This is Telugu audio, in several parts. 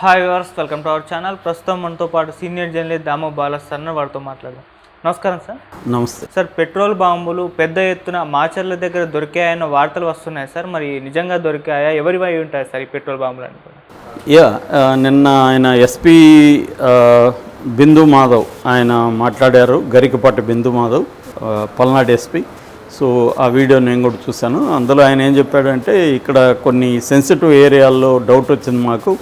Hi viewers, welcome to our channel. ప్రస్తుతం మనతో పాటు senior journalist Damoh Bala sir వారితో మాట్లాడదాం. నమస్కారం సార్. నమస్తే సార్, పెట్రోల్ బాంబులు పెద్ద ఎత్తున మాచర్ల దగ్గర దొరికాయన్న వార్తలు వస్తున్నాయి సార్. మరి నిజంగా దొరికాయా? ఎవరివై ఉంటాయి సార్ ఈ పెట్రోల్ బాంబులు అని? నిన్న ఆయన ఎస్పీ బిందు మాధవ్ ఆయన మాట్లాడారు. గరికపాటి బిందు మాధవ్, పల్నాడు ఎస్పీ. సో ఆ వీడియో నేను కూడా చూశాను. అందులో ఆయన ఏం చెప్పాడంటే, ఇక్కడ కొన్ని సెన్సిటివ్ ఏరియాల్లో డౌట్ వచ్చింది మాకు,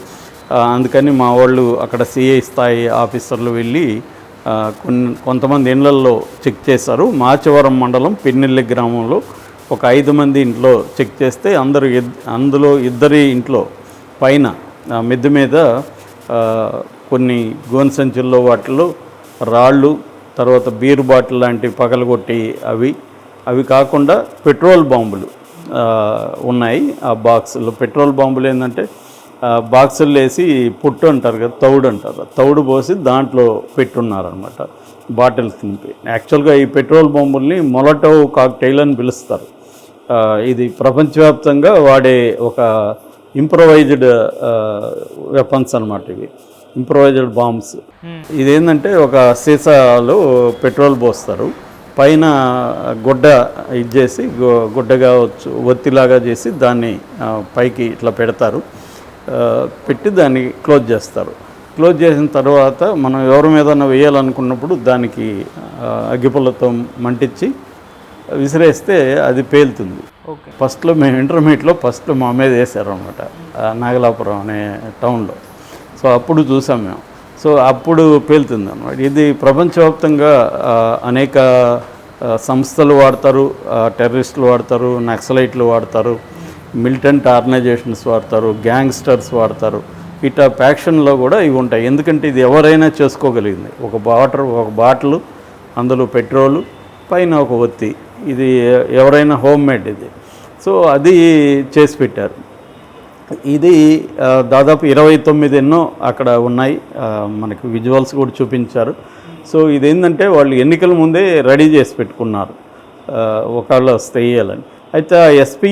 అందుకని మా వాళ్ళు అక్కడ సిఐ స్థాయి ఆఫీసర్లు వెళ్ళి కొంతమంది ఇళ్లల్లో చెక్ చేశారు. మాచవరం మండలం పిన్నెల్లి గ్రామంలో ఒక 5 మంది ఇంట్లో చెక్ చేస్తే అందులో ఇద్దరి ఇంట్లో పైన మిద్దె మీద కొన్ని గోను సంచుల్లో వాటిలో రాళ్ళు, తర్వాత బీరు బాటిల్ లాంటివి పగలగొట్టి అవి కాకుండా పెట్రోల్ బాంబులు ఉన్నాయి. ఆ బాక్సుల్లో పెట్రోల్ బాంబులు ఏంటంటే బాక్సుల్లో వేసి పుట్టు అంటారు కదా, తౌడు అంటారు, తౌడు పోసి దాంట్లో పెట్టున్నారనమాట, బాటిల్స్ నింపి. యాక్చువల్గా ఈ పెట్రోల్ బాంబుల్ని మొలటోవ్ కాక్టైల్ అని పిలుస్తారు. ఇది ప్రపంచవ్యాప్తంగా వాడే ఒక ఇంప్రొవైజ్డ్ వెపన్స్ అనమాట. ఇవి ఇంప్రొవైజ్డ్ బాంబ్స్. ఇదేంటంటే ఒక సీసాలో పెట్రోల్ పోస్తారు, పైన గుడ్డ ఇచ్చేసి గుడ్డగా ఒత్తిలాగా చేసి దాన్ని పైకి ఇట్లా పెట్టి దాన్ని క్లోజ్ చేస్తారు. క్లోజ్ చేసిన తర్వాత మనం ఎవరి మీదన్నా వేయాలనుకున్నప్పుడు దానికి అగ్గిపుల్లతో మంటించి విసిరేస్తే అది పేలుతుంది. ఫస్ట్లో మేము ఇంటర్మీడియట్లో మా మీద వేసారు అనమాట, నాగలాపురం అనే టౌన్లో. సో అప్పుడు చూసాం మేము. సో అప్పుడు పేలుతుంది అన్నమాట. ఇది ప్రపంచవ్యాప్తంగా అనేక సంస్థలు వాడతారు, టెర్రరిస్టులు వాడతారు, నక్సలైట్లు వాడతారు, మిలిటెంట్ ఆర్గనైజేషన్స్ వాడతారు, గ్యాంగ్స్టర్స్ వాడతారు. ఇట్లా ఫ్యాక్షన్లో కూడా ఇవి ఉంటాయి. ఎందుకంటే ఇది ఎవరైనా చేసుకోగలిగింది. ఒక బాటిల్, అందులో పెట్రోలు, పైన ఒక ఒత్తి, ఇది ఎవరైనా హోమ్ మేడ్ ఇది. సో అది చేసి పెట్టారు. ఇది దాదాపు 29 ఎన్నో అక్కడ ఉన్నాయి. మనకి విజువల్స్ కూడా చూపించారు. సో ఇదేంటంటే వాళ్ళు ఎన్నికల ముందే రెడీ చేసి పెట్టుకున్నారు ఒకళ్ళు వస్తే వేయాలని. అయితే ఆ ఎస్పీ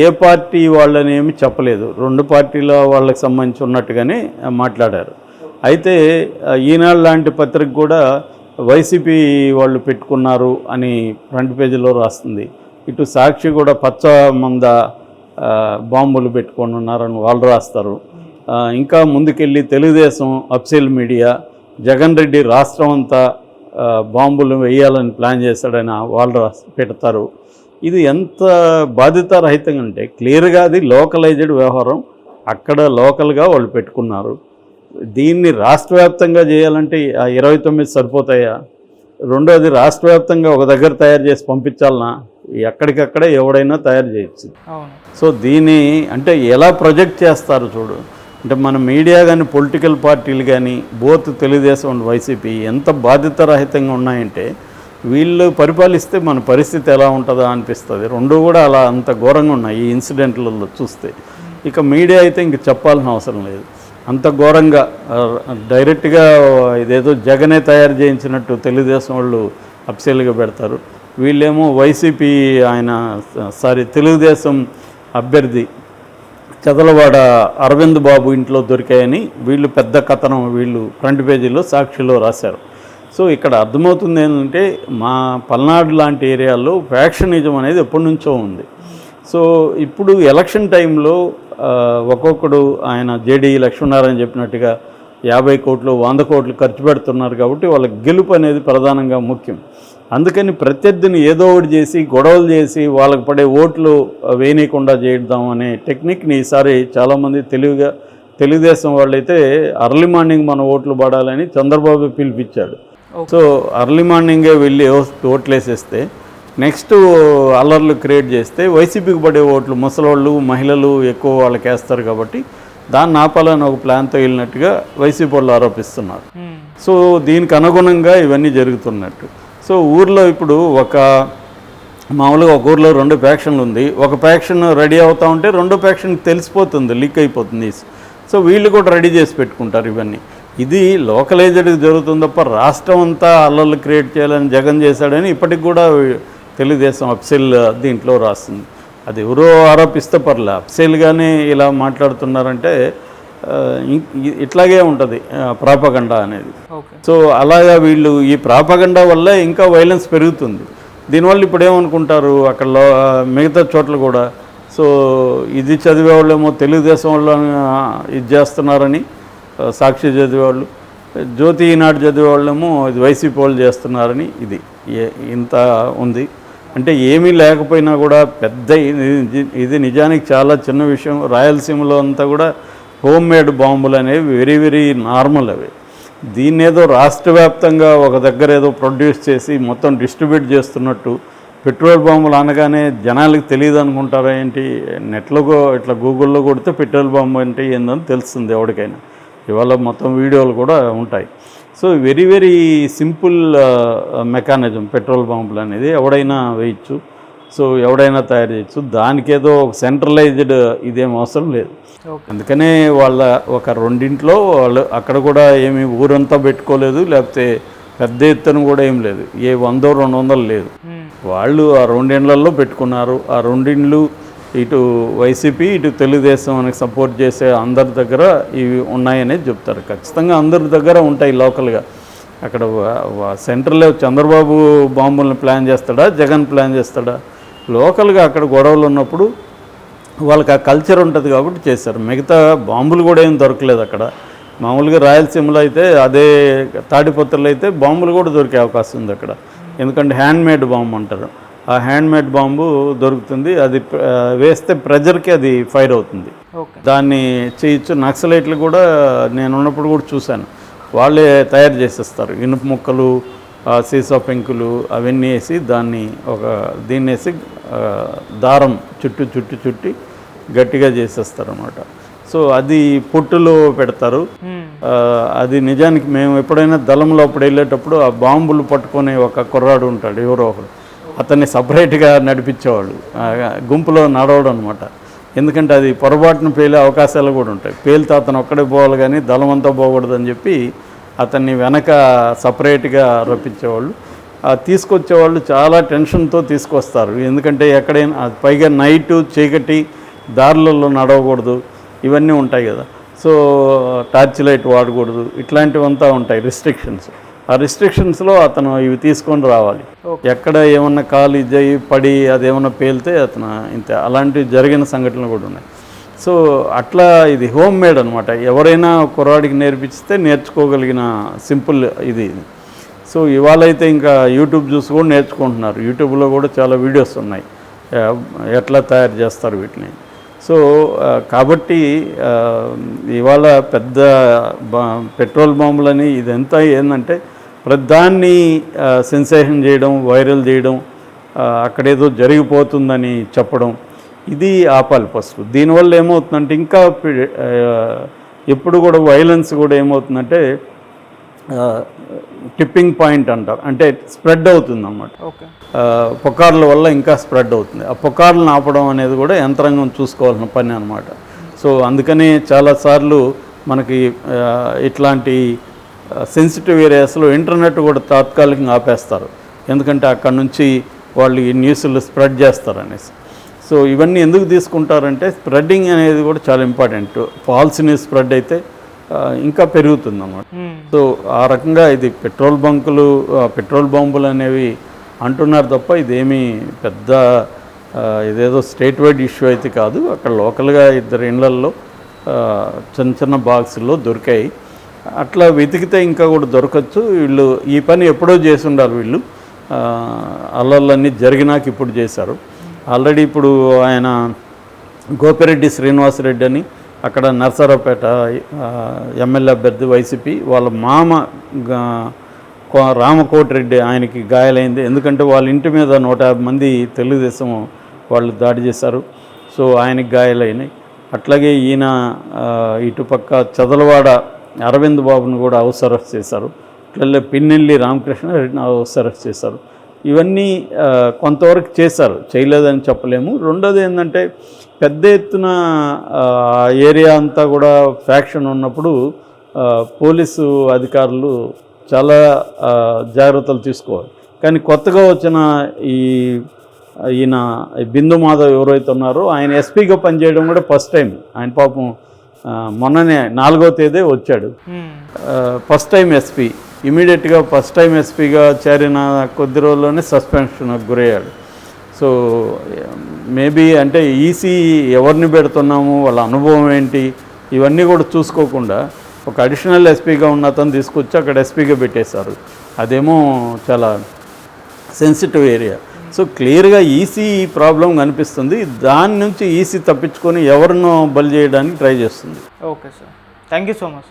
ఏ పార్టీ వాళ్ళని ఏమి చెప్పలేదు, 2 పార్టీల వాళ్ళకి సంబంధించి ఉన్నట్టుగానే మాట్లాడారు. అయితే ఈనాడు లాంటి పత్రిక కూడా వైసీపీ వాళ్ళు పెట్టుకున్నారు అని ఫ్రంట్ పేజీలో రాస్తుంది. ఇటు సాక్షి కూడా పచ్చ మంద బాంబులు పెట్టుకొని ఉన్నారని వాళ్ళు రాస్తారు. ఇంకా ముందుకెళ్ళి తెలుగుదేశం అఫీషియల్ మీడియా జగన్ రెడ్డి రాష్ట్రం అంతా బాంబులు వేయాలని ప్లాన్ చేశాడని వాళ్ళు పెడతారు. ఇది ఎంత బాధ్యతారహితంగా అంటే క్లియర్గా అది లోకలైజ్డ్ వ్యవహారం. అక్కడ లోకల్గా వాళ్ళు పెట్టుకున్నారు. దీన్ని రాష్ట్ర వ్యాప్తంగా చేయాలంటే ఆ 29 సరిపోతాయా? రెండోది రాష్ట్ర వ్యాప్తంగా ఒక దగ్గర తయారు చేసి పంపించాలన్నా? ఎక్కడికక్కడే ఎవడైనా తయారు చేయొచ్చు. సో దీన్ని అంటే ఎలా ప్రొజెక్ట్ చేస్తారు చూడు. అంటే మన మీడియా కానీ పొలిటికల్ పార్టీలు కానీ బోత్ తెలుగుదేశం అండ్ వైసీపీ ఎంత బాధ్యతారహితంగా ఉన్నాయంటే, వీళ్ళు పరిపాలిస్తే మన పరిస్థితి ఎలా ఉంటుందో అనిపిస్తుంది. రెండు కూడా అలా అంత ఘోరంగా ఉన్నాయి ఈ ఇన్సిడెంట్లలో చూస్తే. ఇక మీడియా అయితే ఇంక చెప్పాల్సిన అవసరం లేదు. అంత ఘోరంగా డైరెక్ట్గా ఇదేదో జగనే తయారు చేయించినట్టు తెలుగుదేశం వాళ్ళు అఫీషియల్గా పెడతారు. వీళ్ళేమో వైసీపీ తెలుగుదేశం అభ్యర్థి చదలవాడ అరవింద్ బాబు ఇంట్లో దొరికాయని వీళ్ళు పెద్ద కథనం వీళ్ళు ఫ్రంట్ పేజీలో సాక్షిలో రాశారు. సో ఇక్కడ అర్థమవుతుంది ఏంటంటే, మా పల్నాడు లాంటి ఏరియాలో ఫ్యాక్షనిజం అనేది ఎప్పటి నుంచో ఉంది. సో ఇప్పుడు ఎలక్షన్ టైంలో ఒక్కొక్కడు ఆయన జేడీ లక్ష్మీనారాయణ చెప్పినట్టుగా 50 కోట్లు 100 కోట్లు ఖర్చు పెడుతున్నారు. కాబట్టి వాళ్ళకి గెలుపు అనేది ప్రధానంగా ముఖ్యం. అందుకని ప్రత్యర్థిని ఏదో ఒకటి చేసి గొడవలు చేసి వాళ్ళకి పడే ఓట్లు వేయనీయకుండా చేద్దాం అనే టెక్నిక్ని ఈసారి చాలామంది తెలుగుదేశం వాళ్ళైతే అర్లీ మార్నింగ్ మన ఓట్లు పడాలని చంద్రబాబు పిలిపించాడు. సో అర్లీ మార్నింగే వెళ్ళి ఓట్లు వేసేస్తే నెక్స్ట్ అల్లర్లు క్రియేట్ చేస్తే వైసీపీకి పడే ఓట్లు ముసలోళ్ళు మహిళలు ఎక్కువ వాళ్ళకి వేస్తారు. కాబట్టి దాన్ని ఆపాలని ఒక ప్లాన్తో వెళ్ళినట్టుగా వైసీపీ వాళ్ళు ఆరోపిస్తున్నారు. సో దీనికి అనుగుణంగా ఇవన్నీ జరుగుతున్నట్టు. సో ఊర్లో ఇప్పుడు మామూలుగా ఒక ఊర్లో 2 ఫ్యాక్షన్లు ఉంది. ఒక ఫ్యాక్షన్ రెడీ అవుతూ ఉంటే 2 ఫ్యాక్షన్కి తెలిసిపోతుంది, లీక్ అయిపోతుంది. సో వీళ్ళు కూడా రెడీ చేసి పెట్టుకుంటారు ఇవన్నీ. ఇది లోకలైజ్డ్ జరుగుతుంది తప్ప రాష్ట్రం అంతా అల్లర్లు క్రియేట్ చేయాలని జగన్ చేశాడని ఇప్పటికి కూడా తెలుగుదేశం అఫీషియల్ దీంట్లో రాస్తుంది. అది ఎవరో ఆరోపిస్తే పర్లే, అఫీషియల్గానే ఇలా మాట్లాడుతున్నారంటే ఇట్లాగే ఉంటుంది ప్రాపగండా అనేది. ఓకే. సో అలాగా వీళ్ళు ఈ ప్రాపగండా వల్ల ఇంకా వైలెన్స్ పెరుగుతుంది. దీనివల్ల ఇప్పుడు ఏమనుకుంటారు అక్కడ మిగతా చోట్ల కూడా, సో ఇది చదివేవాళ్ళేమో తెలుగుదేశం వాళ్ళు ఇది చేస్తున్నారని సాక్షి చదివేవాళ్ళు, జ్యోతి ఈనాడు చదివేవాళ్ళేమో ఇది వైసీపీ వాళ్ళు చేస్తున్నారని ఇది ఇంత ఉంది. అంటే ఏమీ లేకపోయినా కూడా పెద్ద ఇది నిజానికి చాలా చిన్న విషయం. రాయలసీమలో అంతా కూడా హోమ్ మేడ్ బాంబులు అనేవి వెరీ వెరీ నార్మల్. అవి దీన్ని ఏదో రాష్ట్ర వ్యాప్తంగా ఒక దగ్గర ఏదో ప్రొడ్యూస్ చేసి మొత్తం డిస్ట్రిబ్యూట్ చేస్తున్నట్టు, పెట్రోల్ బాంబులు అనగానే జనాలకు తెలియదు అనుకుంటారా ఏంటి? నెట్లో ఇట్లా గూగుల్లో కొడితే పెట్రోల్ బాంబు అంటే ఏందని తెలుస్తుంది ఎవరికైనా. ఇవాళ మొత్తం వీడియోలు కూడా ఉంటాయి. So very very simple mechanism petrol బాంబులు అనేది. ఎవడైనా వేయచ్చు, సో ఎవడైనా తయారు చేయొచ్చు. దానికేదో సెంట్రలైజ్డ్ ఇదేం అవసరం లేదు. అందుకనే వాళ్ళ ఒక రెండింట్లో వాళ్ళు అక్కడ కూడా ఏమి ఊరంతా పెట్టుకోలేదు, లేకపోతే పెద్ద ఎత్తున కూడా ఏం లేదు, 100-200 లేదు. వాళ్ళు ఆ రెండిండ్లలో పెట్టుకున్నారు. ఆ రెండిండ్లు ఇటు వైసీపీ ఇటు తెలుగుదేశం మనకి సపోర్ట్ చేసే అందరి దగ్గర ఇవి ఉన్నాయనే చెప్తారు. ఖచ్చితంగా అందరి దగ్గర ఉంటాయి లోకల్గా. అక్కడ సెంట్రల్లో చంద్రబాబు బాంబులను ప్లాన్ చేస్తాడా, జగన్ ప్లాన్ చేస్తాడా? లోకల్గా అక్కడ గొడవలు ఉన్నప్పుడు వాళ్ళకి ఆ కల్చర్ ఉంటుంది కాబట్టి చేశారు. మిగతా బాంబులు కూడా ఏం దొరకలేదు అక్కడ. మామూలుగా రాయలసీమలో అయితే అదే తాడిపత్రులు అయితే బాంబులు కూడా దొరికే అవకాశం ఉంది అక్కడ. ఎందుకంటే హ్యాండ్మేడ్ బాంబు అంటారు. ఆ హ్యాండ్మేడ్ బాంబు దొరుకుతుంది. అది వేస్తే ప్రెజర్కి అది ఫైర్ అవుతుంది. దాన్ని చేయొచ్చు. నక్సలైట్లు కూడా నేను ఉన్నప్పుడు కూడా చూశాను. వాళ్ళే తయారు చేసేస్తారు. ఇనుప ముక్కలు, సీసా పెంకులు అవన్నీ వేసి దీన్ని వేసి దారం చుట్టి గట్టిగా చేసేస్తారు అన్నమాట. సో అది పొట్టులో పెడతారు. అది నిజానికి మేము ఎప్పుడైనా దళంలో అప్పుడు వెళ్ళేటప్పుడు ఆ బాంబులు పట్టుకునే ఒక కుర్రాడు ఉంటాడు, ఎవరో ఒకడు, అతన్ని సపరేట్గా నడిపించేవాళ్ళు. గుంపులో నడవడం అనమాట. ఎందుకంటే అది పొరపాటున పేలే అవకాశాలు కూడా ఉంటాయి. పేలితే అతను ఒక్కడే పోవాలి కానీ దళం అంతా పోకూడదని చెప్పి అతన్ని వెనక సపరేట్గా రప్పించేవాళ్ళు. తీసుకొచ్చేవాళ్ళు చాలా టెన్షన్తో తీసుకొస్తారు. ఎందుకంటే ఎక్కడైనా పైగా నైటు చీకటి దారులలో నడవకూడదు, ఇవన్నీ ఉంటాయి కదా. సో టార్చ్ లైట్ వాడకూడదు, ఇట్లాంటివంతా ఉంటాయి రిస్ట్రిక్షన్స్. ఆ రిస్ట్రిక్షన్స్లో అతను ఇవి తీసుకొని రావాలి. ఎక్కడ ఏమన్నా కాలు పడి అదేమన్నా పేలితే అతను ఇంతే. అలాంటివి జరిగిన సంఘటనలు కూడా ఉన్నాయి. సో అట్లా ఇది హోమ్ మేడ్ అనమాట. ఎవరైనా కుర్రాడికి నేర్పిస్తే నేర్చుకోగలిగిన సింపుల్ ఇది. సో ఇవాళ అయితే ఇంకా యూట్యూబ్ చూసి కూడా నేర్చుకుంటున్నారు. యూట్యూబ్లో కూడా చాలా వీడియోస్ ఉన్నాయి ఎట్లా తయారు చేస్తారు వీటిని. సో కాబట్టి ఇవాళ పెద్ద పెట్రోల్ బాంబులని ఇదంతా ఏంటంటే ప్రధాన్ని సెన్సేషన్ చేయడం, వైరల్ చేయడం, అక్కడేదో జరిగిపోతుందని చెప్పడం, ఇది ఆపాలి ఫస్ట్. దీనివల్ల ఏమవుతుందంటే ఇంకా ఎప్పుడు కూడా వైలెన్స్ కూడా ఏమవుతుందంటే టిప్పింగ్ పాయింట్ అంటారు. అంటే స్ప్రెడ్ అవుతుంది అన్నమాట. పుకార్ల వల్ల ఇంకా స్ప్రెడ్ అవుతుంది. ఆ పుకార్లను ఆపడం అనేది కూడా యంత్రాంగం చూసుకోవాల్సిన పని అన్నమాట. సో అందుకని చాలాసార్లు మనకి ఇట్లాంటి సెన్సిటివ్ ఏరియాస్లో ఇంటర్నెట్ కూడా తాత్కాలికంగా ఆపేస్తారు. ఎందుకంటే అక్కడ నుంచి వాళ్ళు ఈ న్యూస్లు స్ప్రెడ్ చేస్తారనేసి. సో ఇవన్నీ ఎందుకు తీసుకుంటారంటే స్ప్రెడ్డింగ్ అనేది కూడా చాలా ఇంపార్టెంట్. ఫాల్స్ న్యూస్ స్ప్రెడ్ అయితే ఇంకా పెరుగుతుంది అన్నమాట. సో ఆ రకంగా ఇది పెట్రోల్ బాంబులు అనేవి అంటున్నారు తప్ప ఇదేమీ పెద్ద ఇదేదో స్టేట్ వైడ్ ఇష్యూ అయితే కాదు. అక్కడ లోకల్గా 2 ఇళ్లల్లో చిన్న బాక్సుల్లో దొరికాయి. అట్లా వెతికితే ఇంకా కూడా దొరకచ్చు. వీళ్ళు ఈ పని ఎప్పుడో చేసి ఉండాలి. వీళ్ళు అల్లర్లన్నీ జరిగినాక ఇప్పుడు చేశారు. ఆల్రెడీ ఇప్పుడు ఆయన గోపిరెడ్డి శ్రీనివాసరెడ్డి అని అక్కడ నర్సరావుపేట ఎమ్మెల్యే అభ్యర్థి వైసీపీ, వాళ్ళ మామ రామకోటిరెడ్డి ఆయనకి గాయాలైంది. ఎందుకంటే వాళ్ళ ఇంటి మీద 150 మంది తెలుగుదేశం వాళ్ళు దాడి చేశారు. సో ఆయనకి గాయాలైనాయి. అట్లాగే ఈయన ఇటుపక్క చదలవాడ అరవింద్ బాబును కూడా హౌస్ అరెస్ట్ చేశారు. అట్లే పిన్నెల్లి రామకృష్ణ రెడ్డిని హౌస్ అరెస్ట్ చేశారు. ఇవన్నీ కొంతవరకు చేశారు, చేయలేదని చెప్పలేము. రెండోది ఏంటంటే పెద్ద ఎత్తున ఏరియా అంతా కూడా ఫ్యాక్షన్ ఉన్నప్పుడు పోలీసు అధికారులు చాలా జాగ్రత్తలు తీసుకోవాలి. కానీ కొత్తగా వచ్చిన ఈయన బిందు మాధవ్ ఎవరైతే ఉన్నారో ఆయన ఎస్పీగా పనిచేయడం కూడా ఫస్ట్ టైం. ఆయన పాపం మొన్ననే 4వ తేదీ వచ్చాడు. ఫస్ట్ టైం ఎస్పీ, ఇమీడియట్గా ఫస్ట్ టైం ఎస్పీగా చేరిన కొద్ది రోజుల్లోనే సస్పెన్షన్కి గురయ్యాడు. సో మేబీ అంటే ఈసీ ఎవరిని పెడుతున్నాము, వాళ్ళ అనుభవం ఏంటి, ఇవన్నీ కూడా చూసుకోకుండా ఒక అడిషనల్ ఎస్పీగా ఉన్న అతను తీసుకొచ్చి అక్కడ ఎస్పీగా పెట్టేశారు. అదేమో చాలా సెన్సిటివ్ ఏరియా. సో క్లియర్గా ఈసీ ప్రాబ్లం కనిపిస్తుంది. దాని నుంచి ఈసీ తప్పించుకొని ఎవరినో బలి చేయడానికి ట్రై చేస్తుంది. Okay sir, thank you so much.